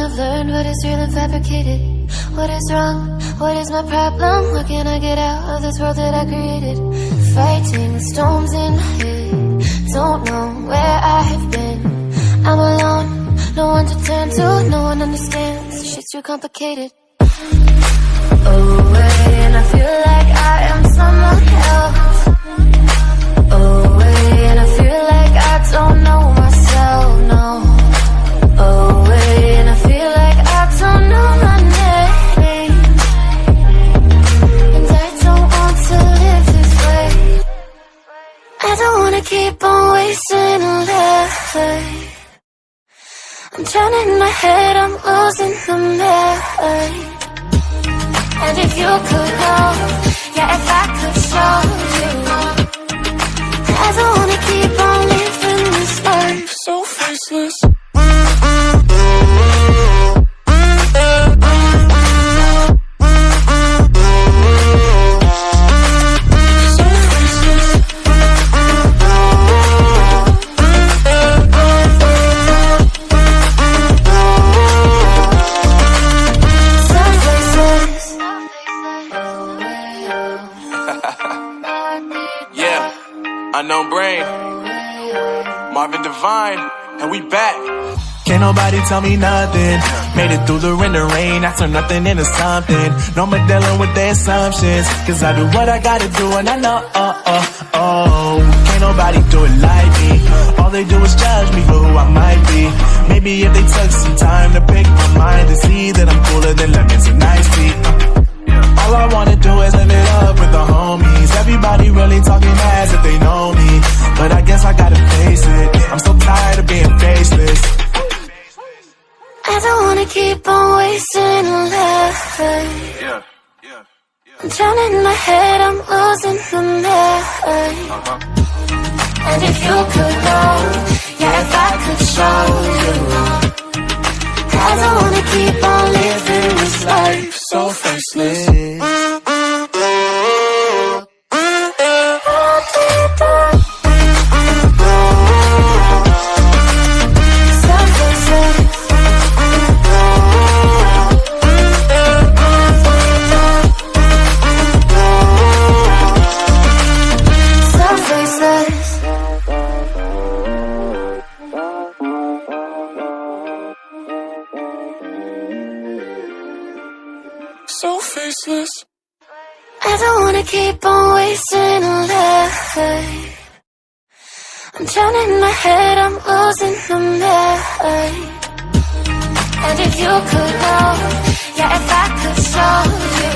I've learned what is real and fabricated. What is wrong? What is my problem? What can I get out of this world that I created? Fighting the storms in my head. Don't know where I have been. I'm alone, no one to turn to. No one understands, shit's too complicated. Away, and I feel like I am someone else. Away, and I feel like I don't know myself, no. Away, and I feel like I don't know my name. And I don't want to live this way. I don't wanna keep on wasting a life. I'm turning my head, I'm losing the mind. And if you could know, yeah, if I could show you, I don't wanna keep on living this life so faceless. Unknown Brain, Marvin Divine, and we back. Can't nobody tell me nothing. Made it through the rain and rain, I turn nothing into something. No more dealing with their assumptions, cause I do what I gotta do and I know, can't nobody do it like me. All they do is judge me for who I might be. Maybe if they took some time to pick my mind and see that I'm cooler than lemons and iced tea. All I wanna do is live it up with the homies. Everybody really talking as if they know me, but I guess I gotta face it. I'm so tired of being faceless. I don't wanna keep on wasting a life. I'm drowning in my head, I'm losing the mind. And if you could know, yeah, if I could show you, I don't wanna keep on living this life so faceless. So faceless. I don't wanna keep on wasting a life. I'm drowning in my head, I'm losing the mind. And if you could know, yeah, if I could show you,